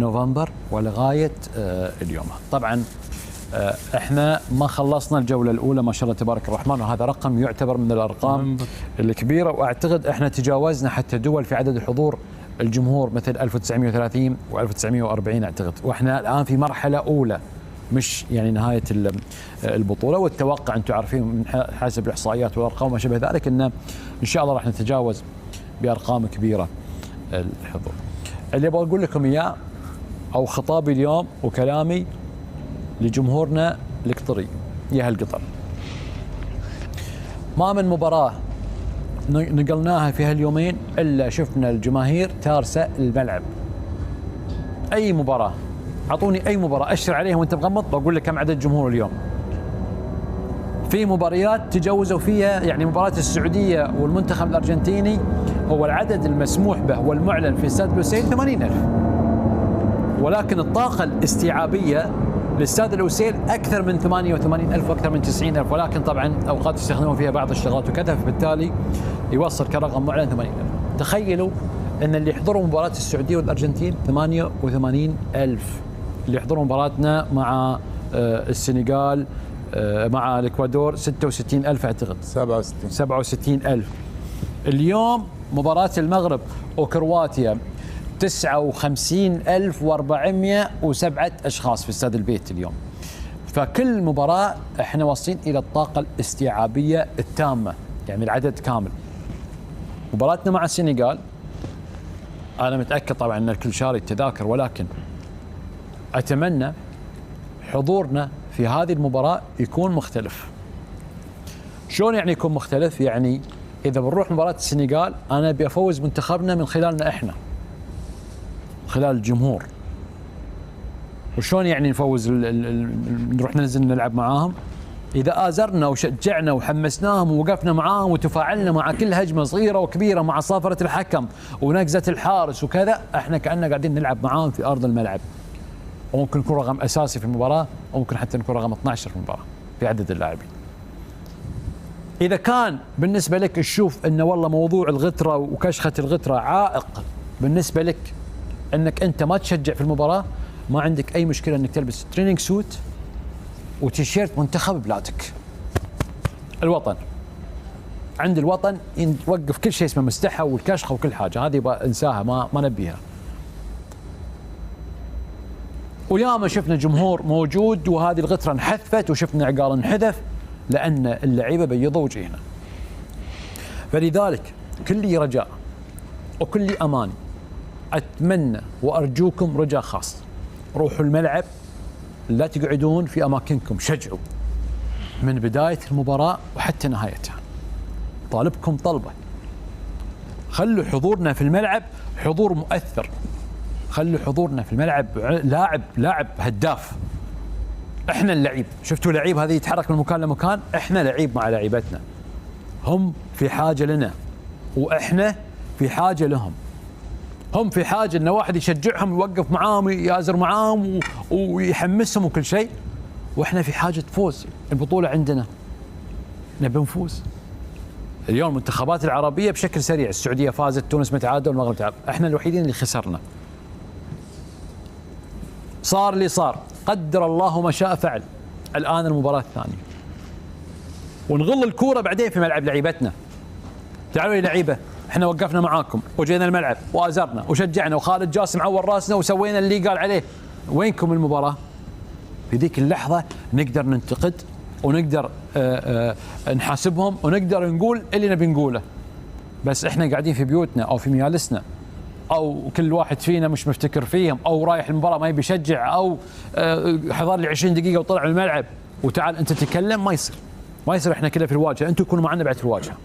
نوفمبر ولغاية اليوم. طبعا احنا ما خلصنا الجولة الأولى ما شاء الله تبارك الرحمن، وهذا رقم يعتبر من الأرقام الكبيرة، وأعتقد احنا تجاوزنا حتى دول في عدد الحضور الجمهور مثل 1930 و1940 أعتقد، واحنا الآن في مرحلة أولى مش يعني نهاية البطولة. والتوقع أنتم عارفين من حسب الإحصائيات والأرقام وما شابه ذلك أن إن شاء الله راح نتجاوز بأرقام كبيرة الحضور. اللي أبغى أقول لكم إياه أو خطابي اليوم وكلامي لجمهورنا القطري يا هالقطر، ما من مباراة نقلناها في هاليومين إلا شفنا الجماهير تارسة الملعب. أي مباراة، أعطوني أي مباراة أشر عليها وأنت مغمض بقول لك كم عدد جمهور اليوم. في مباريات تجاوزوا فيها، يعني مباراة السعودية والمنتخب الأرجنتيني هو العدد المسموح به والمعلن في استاد لوسيل 80,000، ولكن الطاقة الاستيعابية للاستاد الأوسيل أكثر من 88,000 وأكثر من 90,000، ولكن طبعا أوقات يستخدمون فيها بعض الشغلات وكذا، فبالتالي يوصل كرقم معلن 80,000. تخيلوا أن اللي يحضروا مباراة السعودية والأرجنتين 88,000، اللي يحضروا مباراتنا مع السنغال مع الإكوادور 66,000 أعتقد 67,000. اليوم مباراة المغرب وكرواتيا 59,407 أشخاص في استاد البيت اليوم. فكل مباراة احنا واصلين إلى الطاقة الاستيعابية التامة، يعني العدد كامل. مباراتنا مع السنغال أنا متأكد طبعا أن الكل شاري التذاكر، ولكن أتمنى حضورنا في هذه المباراة يكون مختلف. شلون يعني يكون مختلف؟ يعني إذا بنروح مباراة السنغال أنا بيفوز منتخبنا من خلالنا إحنا، خلال الجمهور. وشلون يعني نفوز نروح ننزل نلعب معاهم؟ إذا آزرنا وشجعنا وحمسناهم ووقفنا معاهم وتفاعلنا مع كل هجمة صغيرة وكبيرة مع صافرة الحكم ونقزة الحارس وكذا، احنا كأننا قاعدين نلعب معاهم في أرض الملعب. وممكن نكون رقم أساسي في المباراة، وممكن حتى نكون رقم 12 في المباراة في عدد اللاعبين. إذا كان بالنسبة لك تشوف أنه والله موضوع الغترة وكشخة الغترة عائق بالنسبة لك أنك أنت ما تشجع في المباراة، ما عندك أي مشكلة أنك تلبس تريننج سوت وتيشيرت منتخب بلادك. الوطن عند الوطن نوقف كل شيء اسمه مستحى والكشخة وكل حاجة، هذه انساها ما نبيها. وياما شفنا جمهور موجود وهذه الغترة انحذفت وشفنا عقال انحذف لأن اللعيبة بيضوا وجهنا. فلذلك كل رجاء وكل أمان، أتمنى وأرجوكم رجاء خاص، روحوا الملعب، لا تقعدون في أماكنكم، شجعوا من بداية المباراة وحتى نهايتها. طالبكم طلبة، خلوا حضورنا في الملعب حضور مؤثر، خلوا حضورنا في الملعب لاعب هداف. احنا اللعيب، شفتوا لعيب هذه يتحرك من مكان لمكان، احنا لعيب مع لعيبتنا، هم في حاجة لنا واحنا في حاجة لهم. هم في حاجة ان واحد يشجعهم يوقف معاهم يازر معاهم ويحمسهم وكل شيء، واحنا في حاجة فوز. البطولة عندنا نبي نفوز. اليوم المنتخبات العربية بشكل سريع، السعودية فازت، تونس متعادل، المغرب تعادل، احنا الوحيدين اللي خسرنا. صار اللي صار، قدر الله ما شاء فعل. الآن المباراة الثانية ونغل الكورة بعدين في ملعب لعيبتنا. تعالوا يا لعيبة، احنا وقفنا معاكم وجينا الملعب وازرنا وشجعنا وخالد جاسم عور راسنا وسوينا اللي قال عليه. وينكم المباراة؟ في ذيك اللحظة نقدر ننتقد ونقدر نحاسبهم ونقدر نقول اللي نبي نقوله، بس احنا قاعدين في بيوتنا او في مجالسنا، او كل واحد فينا مش مفتكر فيهم، او رايح المباراة ما يبي يشجع، او حضر لي 20 دقيقة وطلع الملعب وتعال انت تتكلم. ما يصير احنا كذا في الواجهة، انتم كونوا معنا بعد في الواجهة.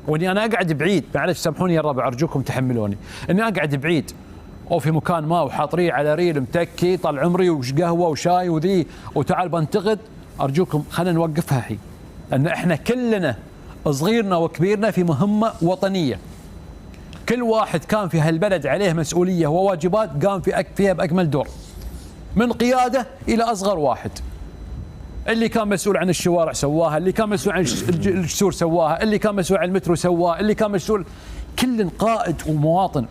واني انا اقعد بعيد، معلش سامحوني يا الربع ارجوكم تحملوني، اني اقعد بعيد او في مكان ما وحاط ريل على ريل متكي طال عمري وش قهوه وشاي وذي وتعال بنتقد، ارجوكم خلينا نوقفها الحين، ان احنا كلنا صغيرنا وكبيرنا في مهمه وطنيه. كل واحد كان في هالبلد عليه مسؤوليه وواجبات قام فيها باكمل دور، من قياده الى اصغر واحد. اللي كان مسؤول عن الشوارع سواها، اللي كان مسؤول عن الجسور سواها، اللي كان مسؤول عن المترو سواه، اللي كان مسؤول، كل قائد ومواطن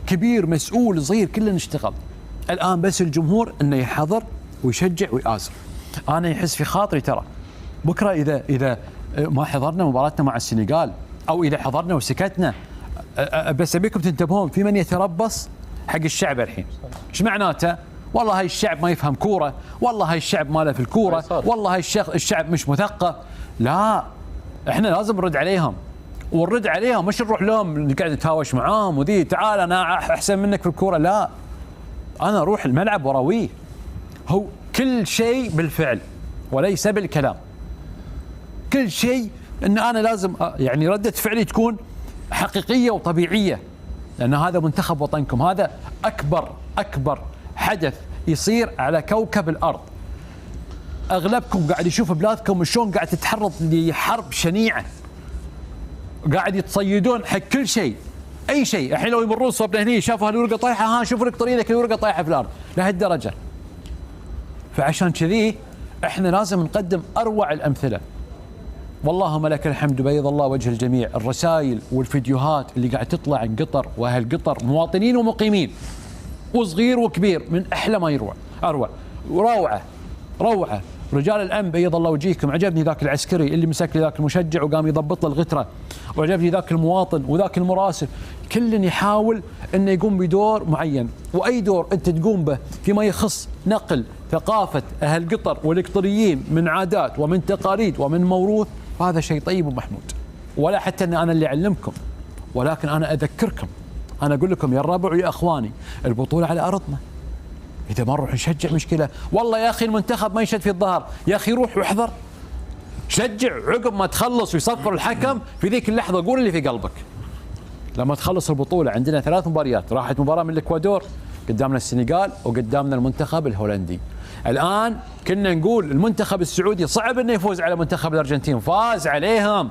كبير مسؤول صغير كلنا نشتغل. الان بس الجمهور انه يحضر ويشجع ويآزر. انا يحس في خاطري ترى بكره اذا ما حضرنا مباراتنا مع السنغال او اذا حضرنا وسكتنا، بس ابيكم تنتبهون في من يتربص حق الشعب الحين. ايش معناته؟ والله هاي الشعب ما يفهم كوره، والله هاي الشعب ما له في الكوره، والله هاي الشعب مش مثقف. لا، احنا لازم نرد عليهم، ونرد عليهم مش نروح لهم قاعد نتهاوش معاهم وذي تعال انا احسن منك في الكوره. لا، انا اروح الملعب واراويه. هو كل شيء بالفعل وليس بالكلام. كل شيء ان انا لازم يعني رده فعلي تكون حقيقيه وطبيعيه، لان هذا منتخب وطنكم، هذا اكبر حدث يصير على كوكب الارض. اغلبكم قاعد يشوف بلادكم شلون قاعد تتحرض لحرب شنيعه، قاعد يتصيدون حق كل شيء، اي شيء. الحين لو يمرون صوبنا هني شافوا هالورقه طايحه، ها شوفوا لك طريقك الورقه طايحه في الارض، لهالدرجه. فعشان كذي احنا لازم نقدم اروع الامثله. واللهم لك الحمد، بيض الله وجه الجميع. الرسائل والفيديوهات اللي قاعد تطلع عن قطر واهل قطر، مواطنين ومقيمين وصغير وكبير، من احلى ما يروع، اروع روعه. رجال الامن بيض الله وجيهكم. عجبني ذاك العسكري اللي مسك لي ذاك المشجع وقام يضبط له الغتره، وعجبني ذاك المواطن وذاك المراسل. كل يحاول انه يقوم بدور معين، واي دور انت تقوم به فيما يخص نقل ثقافه اهل قطر والقطريين من عادات ومن تقاليد ومن موروث، هذا شيء طيب ومحمود. ولا حتى ان انا اللي اعلمكم، ولكن انا اذكركم، انا اقول لكم يا الربع ويا اخواني، البطوله على ارضنا. اذا ما نروح نشجع مشكله. والله يا اخي المنتخب ما يشد في الظهر، يا اخي روح واحضر، شجع عقب ما تخلص ويصفر الحكم في ذيك اللحظه قول اللي في قلبك. لما تخلص البطوله عندنا 3 مباريات، راحت مباراه من الاكوادور، قدامنا السنغال، وقدامنا المنتخب الهولندي. الان كنا نقول المنتخب السعودي صعب انه يفوز على منتخب الارجنتين، فاز عليهم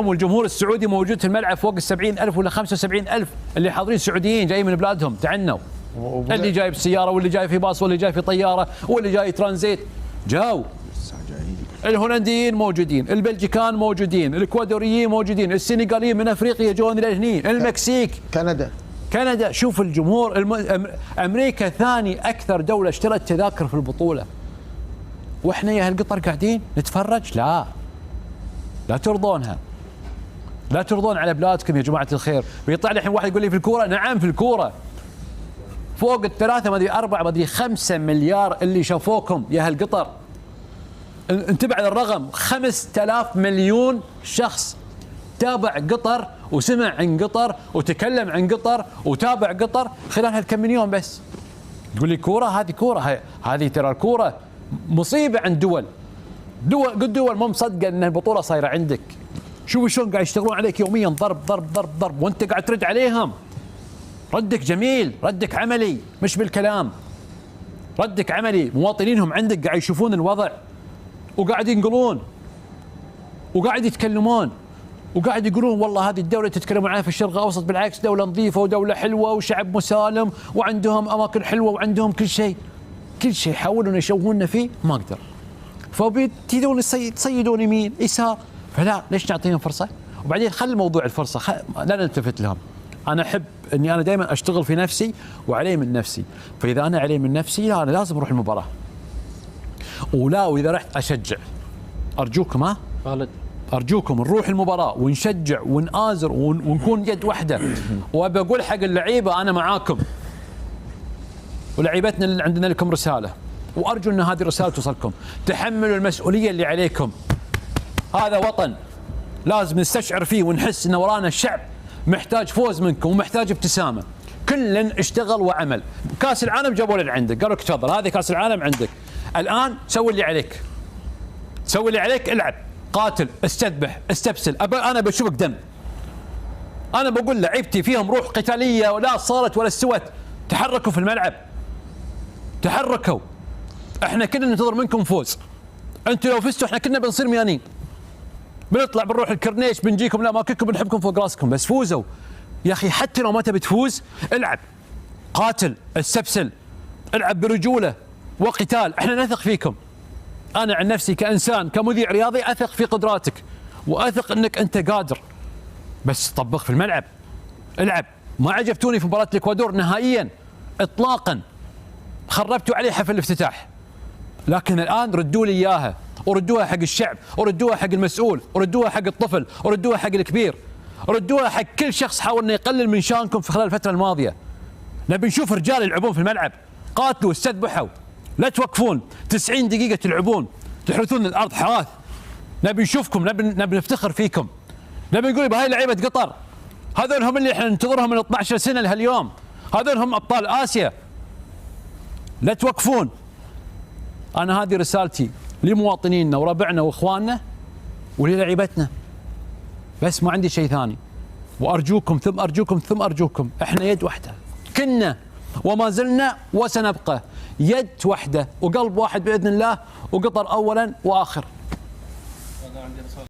والجمهور السعودي موجود في الملعب فوق ال70,000 ولا 75,000 اللي حاضرين سعوديين جايين من بلادهم تعنوا، اللي جاي بسياره واللي جاي في باص واللي جاي في طياره واللي جاي ترانزيت جاو. الهولنديين موجودين، البلجيكان موجودين، الاكوادوريين موجودين، السنغاليين من افريقيا جون لهني، المكسيك، كندا. شوف الجمهور. امريكا ثاني اكثر دوله اشترت تذاكر في البطوله، واحنا يا هالقطر قاعدين نتفرج. لا ترضونها، لا ترضون على بلادكم يا جماعه الخير. بيطلع لي الحين واحد يقول لي في الكوره، نعم في الكوره فوق ال3 ما ادري 4 ما ادري 5 مليار اللي شافوكم يا هالقطر. انتبه على الرقم، 5000 مليون شخص تابع قطر وسمع عن قطر وتكلم عن قطر وتابع قطر خلال هالكم من يوم بس. تقول لي كوره؟ هذه كوره، هذه ترى الكوره مصيبه عند دول مو مصدقه ان البطوله صايره عندك. شوفوا شلون قاعد يشتغلون عليك يوميا، ضرب وانت قاعد ترد عليهم. ردك جميل، ردك عملي مش بالكلام، ردك عملي. مواطنينهم عندك قاعد يشوفون الوضع وقاعد ينقلون وقاعد يتكلمون وقاعد يقولون والله هذه الدولة تتكلمون عنها في الشرق الأوسط بالعكس دولة نظيفة ودولة حلوة وشعب مسالم وعندهم أماكن حلوة وعندهم كل شيء. حاولوا يشوهوننا فيه ما أقدر، فبيتيدون تصيدون يمين يسار. فلا، ليش نعطيهم فرصة؟ وبعدين خلي موضوع الفرصة لا نلتفت لهم. أنا أحب أني أنا دائما أشتغل في نفسي وعلي من نفسي. فإذا أنا علي من نفسي لا، أنا لازم أروح المباراة، وإذا رحت أشجع. أرجوكم خالد، أرجوكم نروح المباراة ونشجع ونآزر ونكون يد واحدة. وأبي أقول حق اللعيبة أنا معاكم، ولعيبتنا اللي عندنا لكم رسالة، وأرجو أن هذه الرسالة توصلكم. تحملوا المسؤولية اللي عليكم. هذا وطن لازم نستشعر فيه ونحس أن ورانا الشعب محتاج فوز منكم ومحتاج ابتسامة. كل اشتغل وعمل. كاس العالم جابوا لنا عندك، قالوا لك تفضل هذه كاس العالم عندك. الآن سوي اللي عليك، سوي اللي عليك، العب، قاتل، استذبح، استبسل. أنا بشوفك دم. أنا بقول لعيبتي فيهم روح قتالية ولا صارت ولا استوت. تحركوا في الملعب، تحركوا. احنا كنا ننتظر منكم فوز. انتوا لو فزتوا احنا كنا بنصير ميانين، بنطلع بنروح الكرنيش بنجيكم لاماكنكم بنحبكم فوق راسكم. بس فوزوا يا اخي. حتى لو ما تبي تفوز العب، قاتل، استبسل، العب برجوله وقتال. احنا نثق فيكم. انا عن نفسي كانسان كمذيع رياضي اثق في قدراتك واثق انك انت قادر، بس طبخ في الملعب، العب. ما عجبتوني في مباراه الاكوادور نهائيا. اطلاقا، خربتوا عليه حفل الافتتاح، لكن الان ردوا لي اياها، وردوها حق الشعب، وردوها حق المسؤول، وردوها حق الطفل، وردوها حق الكبير، ردوها حق كل شخص حاول انه يقلل من شانكم في خلال الفتره الماضيه. نبي نشوف رجال يلعبون في الملعب، قاتلوا استذبحوا، لا توقفون 90 دقيقه تلعبون تحرثون الارض حراث. نبي نشوفكم، نبي نفتخر فيكم، نبي نقول بهاي لعيبه قطر، هذول هم اللي احنا ننتظرهم من 12 سنه لهاليوم، هذول هم ابطال اسيا. لا توقفون. انا هذه رسالتي لمواطنينا وربعنا واخواننا وللعيبتنا، بس ما عندي شيء ثاني. وارجوكم ثم ارجوكم ثم ارجوكم، احنا يد واحده كنا وما زلنا وسنبقى يد واحده وقلب واحد باذن الله، وقطر اولا واخر.